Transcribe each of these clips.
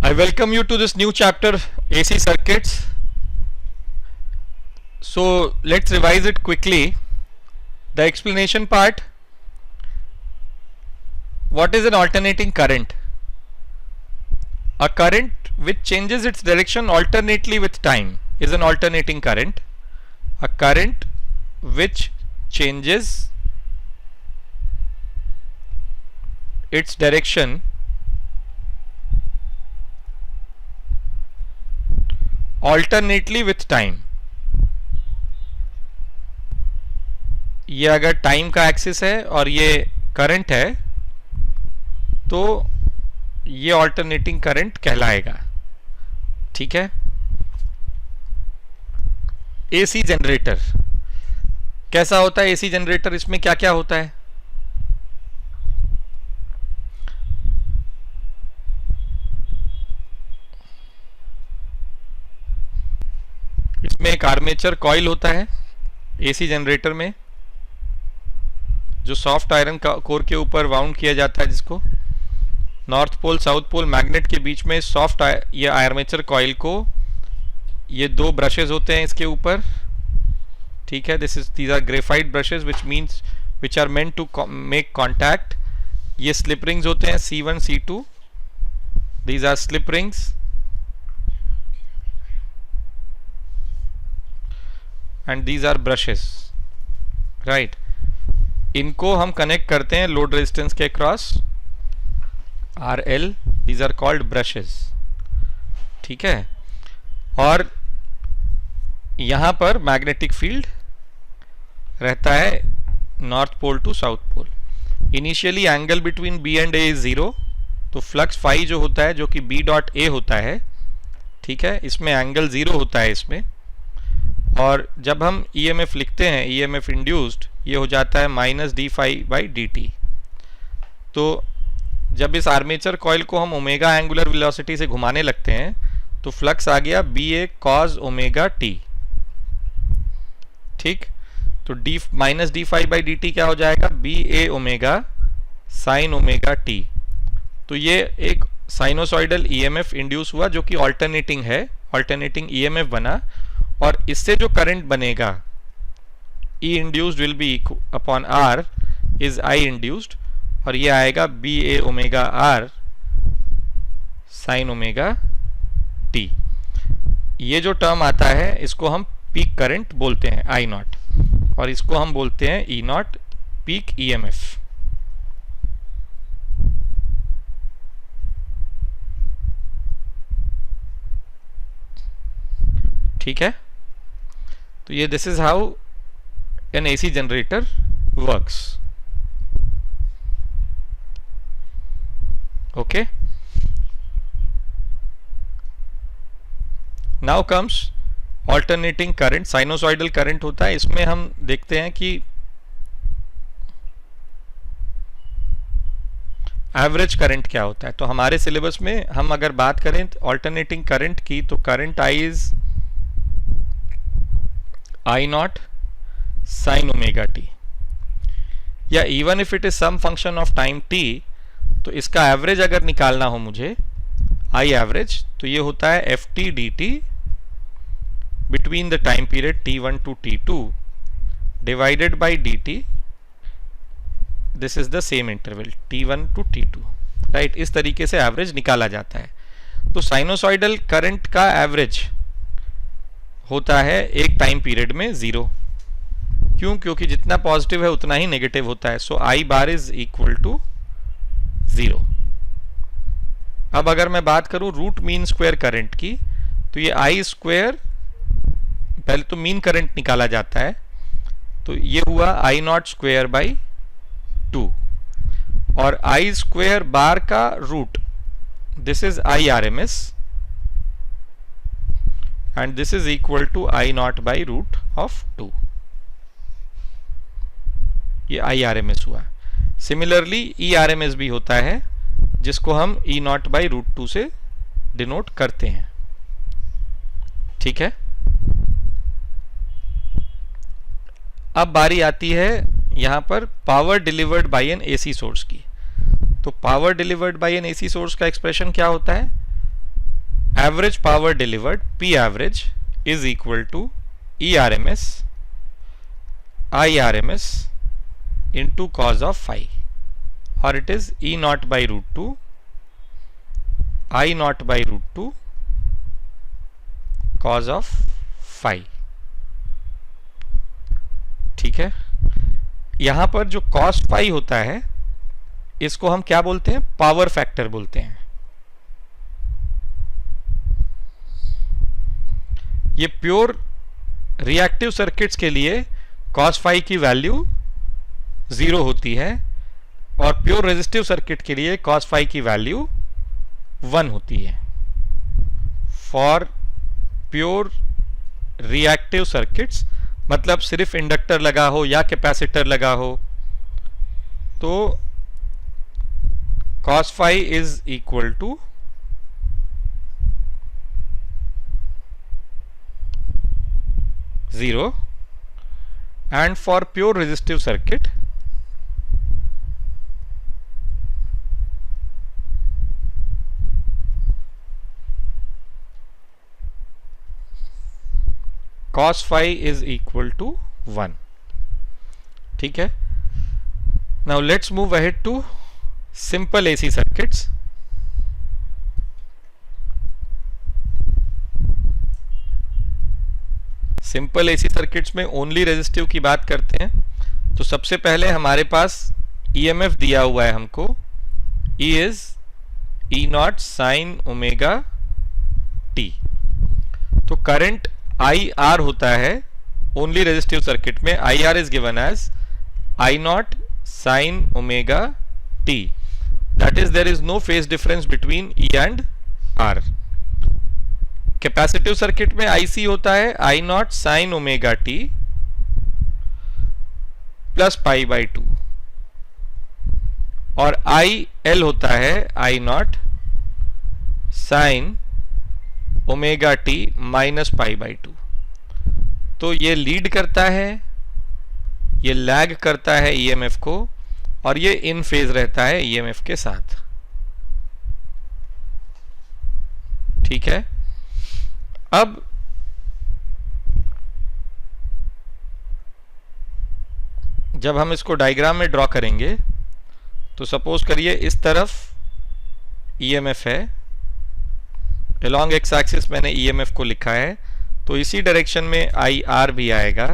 I welcome you to this new chapter, AC circuits. So let's revise it quickly. The explanation part. What is an alternating current? A current which changes its direction alternately with time is an alternating current. A current which changes its direction alternately with time. ये अगर time का axis है और ये current है तो ये alternating current कहलाएगा. ठीक है. एसी जनरेटर कैसा होता है? एसी जनरेटर, इसमें क्या क्या होता है? इसमें एक आर्मेचर कॉइल होता है एसी जनरेटर में, जो सॉफ्ट आयरन कोर के ऊपर वाउंड किया जाता है, जिसको north pole south pole magnet के बीच में सॉफ्ट ये आर्मेचर कॉइल को, ये दो ब्रशेस होते हैं इसके ऊपर. ठीक है. These are graphite brushes which are meant to make contact. ये स्लिप रिंग्स होते हैं C1 C2. These are slip rings and these are brushes. Right. इनको हम कनेक्ट करते हैं लोड रेजिस्टेंस के cross RL. These are called brushes. ठीक है. और यहां पर मैग्नेटिक फील्ड रहता है north pole to south pole. Initially angle between B and A is 0. तो फ्लक्स फाई जो होता है, जो कि B डॉट A होता है, ठीक है, इसमें एंगल 0 होता है इसमें. और जब हम EMF लिखते हैं, EMF इंड्यूस्ड, ये हो जाता है -d∅/dt. तो जब इस आर्मेचर कॉइल को हम ओमेगा एंगुलर वेलोसिटी से घुमाने लगते हैं तो फ्लक्स आ गया BA cos ओमेगा t. ठीक. तो -d∅/dt क्या हो जाएगा? BA omega sin omega t. तो ये एक साइनोसॉइडल EMF इंड्यूस हुआ जो कि ऑल्टरनेटिंग है, ऑल्टरनेटिंग EMF बना. और इससे जो करंट बनेगा E induced will be upon R is I induced, और ये आएगा BA omega R sine omega t. ये जो टर्म आता है इसको हम पीक करंट बोलते हैं I0, और इसको हम बोलते हैं E0 पीक EMF. ठीक है. तो ये this is how an AC generator works. Okay. Now comes alternating current. Sinusoidal current होता है. इसमें हम देखते हैं कि एवरेज करंट क्या होता है. तो हमारे सिलेबस में हम अगर बात करें ऑल्टरनेटिंग करंट की, तो current I is I0 sin omega t. या even if it is some function of time t, तो इसका एवरेज अगर निकालना हो मुझे, I एवरेज, तो ये होता है ft dt between the time period t1 to t2 divided by dt. This is the same interval t1 to t2. Right. इस तरीके से एवरेज निकाला जाता है. तो साइनोसॉइडल करंट का एवरेज होता है एक टाइम पीरियड में 0. क्यों? क्योंकि जितना पॉजिटिव है उतना ही नेगेटिव होता है. So I bar is equal to 0. अब अगर मैं बात करूं रूट मीन स्क्वायर करंट की, तो ये I स्क्वायर, पहले तो मीन करंट निकाला जाता है, तो ये हुआ I0 स्क्वायर बाई 2, और I स्क्वायर बार का root, this is IRMS, and this is equal to I0 by root of 2. ये IRMS हुआ. सिमिलरली ERMS भी होता है, जिसको हम E0 by root 2 से डिनोट करते हैं. ठीक है. अब बारी आती है यहां पर power delivered by an AC source की. तो power delivered by an AC source का एक्सप्रेशन क्या होता है? average power delivered, P average, is equal to ERMS IRMS into cos of phi, or it is E naught by root 2 I naught by root 2 cos of phi. ठीक है, यहां पर जो cos phi होता है इसको हम क्या बोलते हैं? पावर फैक्टर बोलते हैं. ये प्योर रिएक्टिव सर्किट्स के लिए cos phi की वैल्यू 0 होती है और प्योर रेजिस्टिव सर्किट के लिए cos phi की वैल्यू 1 होती है. फॉर प्योर रिएक्टिव सर्किट्स मतलब सिर्फ इंडक्टर लगा हो या कैपेसिटर लगा हो तो cos phi is equal to zero, and for pure resistive circuit cos phi is equal to 1. ठीक है. Now let's move ahead to simple AC circuits. Simple AC circuits में ओनली रेजिस्टिव की बात करते हैं. तो सबसे पहले हमारे पास EMF दिया हुआ है हमको, E is E naught sin omega t. तो करंट IR होता है ओनली रेजिस्टिव सर्किट में. IR is given as I naught sin omega t. That is there is no phase difference between E and R. Capacitive circuit में IC होता है I naught sin omega t plus pi by 2 और IL होता है I naught sin omega t minus pi by 2. तो ये lead करता है, ये लैग करता है EMF को और ये इन फेज रहता है EMF के साथ. ठीक है. अब जब हम इसको डायग्राम में ड्रॉ करेंगे तो सपोज करिए इस तरफ EMF है, along x एक्सिस मैंने EMF को लिखा है, तो इसी डायरेक्शन में IR भी आएगा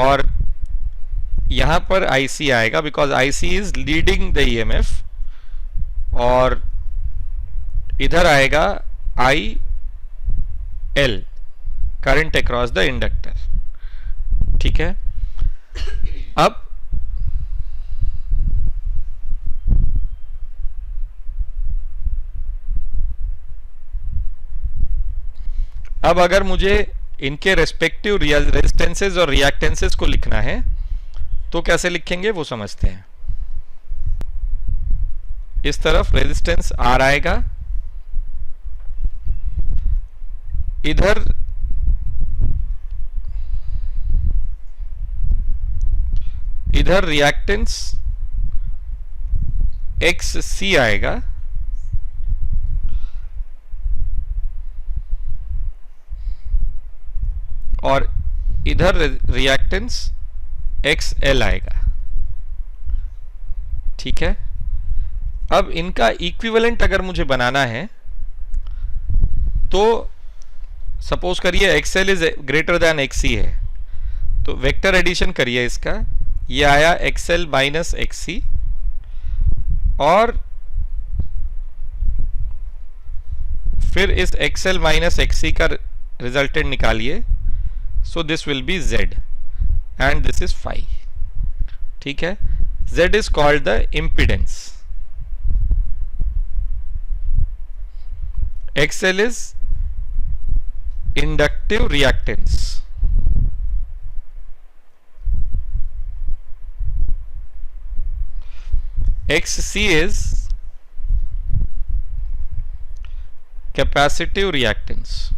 और यहां पर IC आएगा because IC is leading the EMF और इधर आएगा IL current across the inductor. ठीक है. अब अगर मुझे इनके रेस्पेक्टिव रेजिस्टेंसेस और रिएक्टेंसेस को लिखना है तो कैसे लिखेंगे वो समझते हैं. इस तरफ रेजिस्टेंस R आएगा, इधर रिएक्टेंस XC आएगा और इधर रिएक्टेंस XL आएगा. ठीक है. अब इनका इक्विवेलेंट अगर मुझे बनाना है तो सपोज करिए XL is greater than XC है तो वेक्टर एडिशन करिए इसका. ये आया XL माइनस XC और फिर इस XL माइनस XC का रिजल्टेंट निकालिए. So this will be Z and this is phi. ठीक है. Z is called the impedance. XL is inductive reactance. XC is capacitive reactance.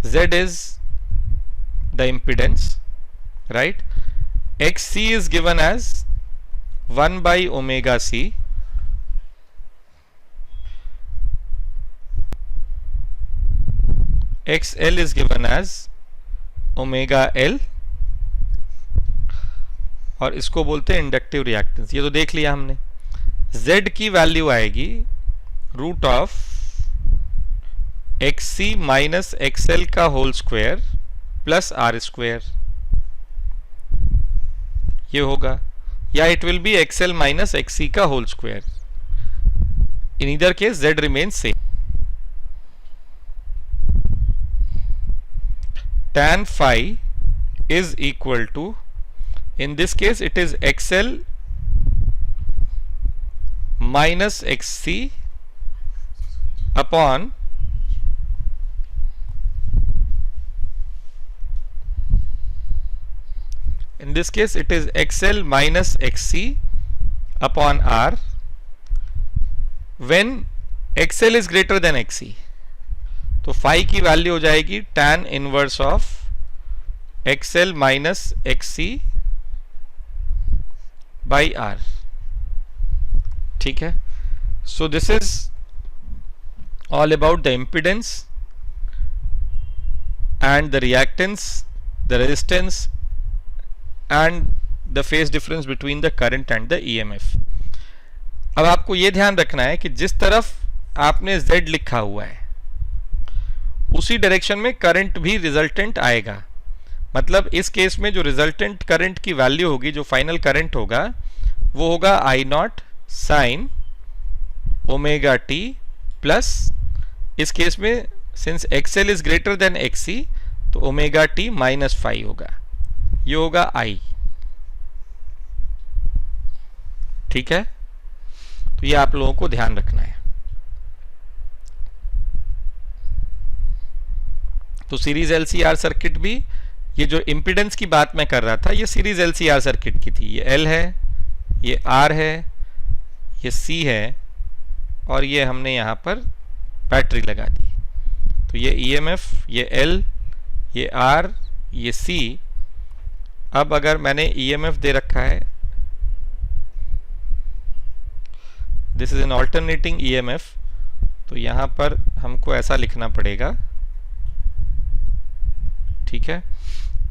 Z is the impedance, right? XC is given as 1 by omega c XL is given as omega L, और इसको बोलते हैं inductive reactance. ये तो देख लिया हमने। Z की वैल्यू आएगी root of XC minus XL का whole square plus R square, ये होगा, या it will be XL minus XC का whole square. In either case Z remains same. tan phi is equal to, in this case it is XL minus XC upon in this case it is XL minus XC upon R when XL is greater than XC। तो phi की value हो जाएगी tan inverse of XL minus XC by R। ठीक है, so this is all about the impedance and the reactance, the resistance and the phase difference between the current and the EMF। अब आपको यह ध्यान रखना है कि जिस तरफ आपने Z लिखा हुआ है उसी डायरेक्शन में करंट भी रिजल्टेंट आएगा। मतलब इस केस में जो रिजल्टेंट करंट की वैल्यू होगी, जो फाइनल करंट होगा, वो होगा I not sine omega t plus, इस केस में since XL is greater than XC तो ओमेगा टी माइनस फाई होगा, ये होगा I। ठीक है, तो ये आप लोगों को ध्यान रखना है। तो सीरीज LCR सर्किट भी, ये जो इम्पीडेंस की बात मैं कर रहा था, ये सीरीज LCR सर्किट की थी। ये L है, ये R है, ये C है, और ये हमने यहाँ पर बैटरी लगा दी। तो ये EMF, ये L, ये R, ये C। अब अगर मैंने EMF दे रखा है, this is an alternating EMF, तो यहाँ पर हमको ऐसा लिखना पड़ेगा। ठीक है,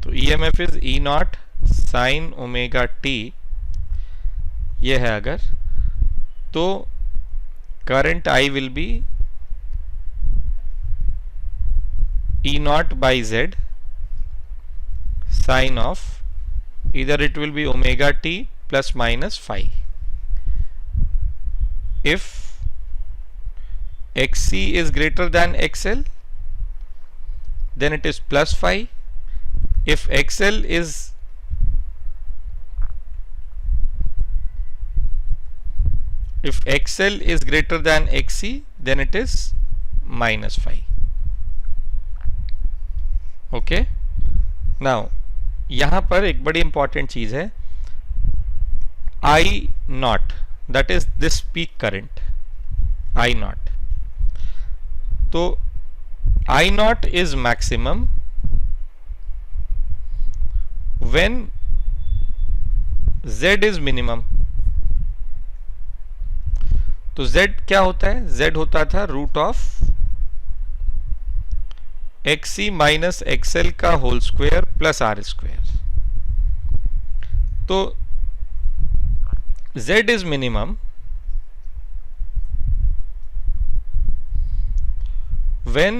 तो EMF is E nought sine omega t, ये है अगर, तो current I will be E nought by Z sine of, इधर it will be omega t plus minus phi. If XC is greater than XL, then it is plus phi. If XL is greater than XC, then it is minus phi. Okay. Now यहाँ पर एक बड़ी important चीज है, I not, that is this peak current I naught। तो I naught is maximum when Z is minimum। तो Z क्या होता है? Z होता था root of XC minus XL का whole square plus R square. तो Z is minimum when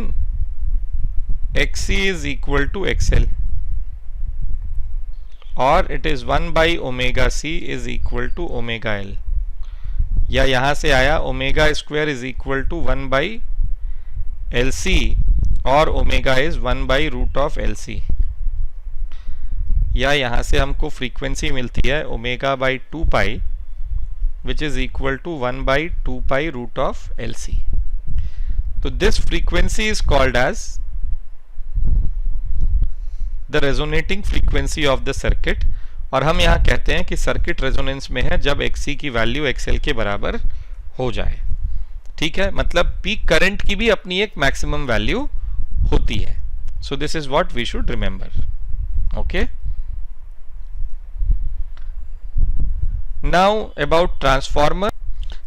XC is equal to XL, or it is 1 by omega C is equal to omega L, या यहां से आया omega square is equal to 1 by LC, और omega is 1 by root of LC, या यहां से हमको frequency मिलती है omega by 2 pi which is equal to 1 by 2 pi root of LC। तो this frequency is called as the resonating frequency of the circuit, और हम यहाँ कहते हैं कि सर्किट रेजोनेंस में है जब XC की वैल्यू XL के बराबर हो जाए। ठीक है, मतलब पीक करंट की भी अपनी एक मैक्सिमम वैल्यू होती है। So this is what we should remember. Okay, Now about transformer.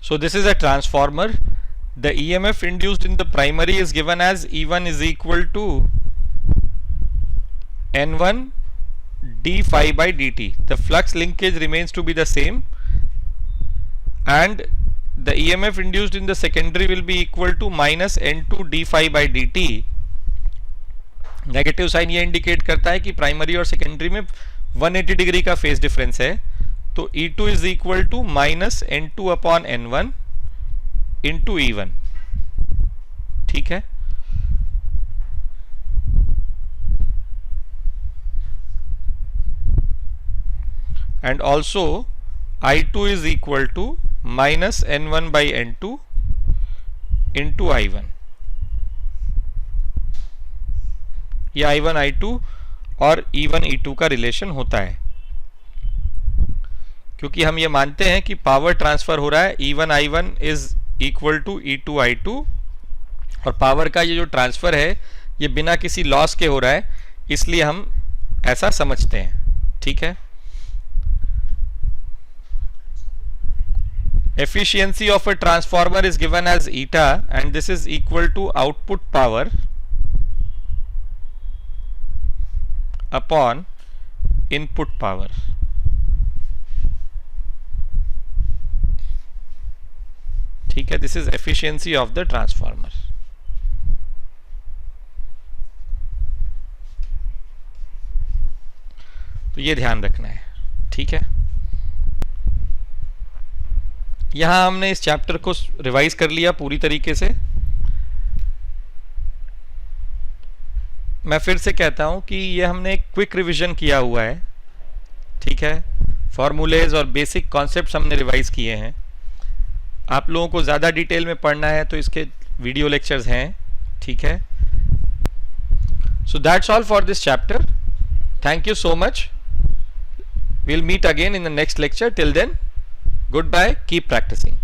So this is a transformer. The EMF induced in the primary is given as E1 is equal to N1 d phi by dt. The flux linkage remains to be the same, and the EMF induced in the secondary will be equal to minus N2 d phi by dt. Negative sign ये indicate करता है कि primary और secondary में 180 degree का phase difference है, तो E2 is equal to minus N2 upon N1 into E1. ठीक है, and also I2 is equal to minus N1 by N2 into I1. ये I1 I2 और E1 E2 का रिलेशन होता है, क्योंकि हम ये मानते हैं कि पावर ट्रांसफर हो रहा है E1 I1 is equal to E2 I2, और पावर का ये जो ट्रांसफर है ये बिना किसी लॉस के हो रहा है, इसलिए हम ऐसा समझते हैं. ठीक है, efficiency of a transformer is given as eta, and this is equal to output power upon input power. ठीक है, this is efficiency of the transformer. तो ये ध्यान रखना है. ठीक है, यहां हमने इस चैप्टर को रिवाइज कर लिया पूरी तरीके से. मैं फिर से कहता हूं कि ये हमने क्विक रिवीजन किया हुआ है. ठीक है, फॉर्मूलेज और बेसिक कॉन्सेप्ट्स हमने रिवाइज किए हैं. आप लोगों को ज़्यादा डिटेल में पढ़ना है तो इसके वीडियो लेक्चर्स हैं. ठीक है, so that's all for this chapter. Thank you so much. we'll meet again in the next lecture. Till then, goodbye, keep practicing.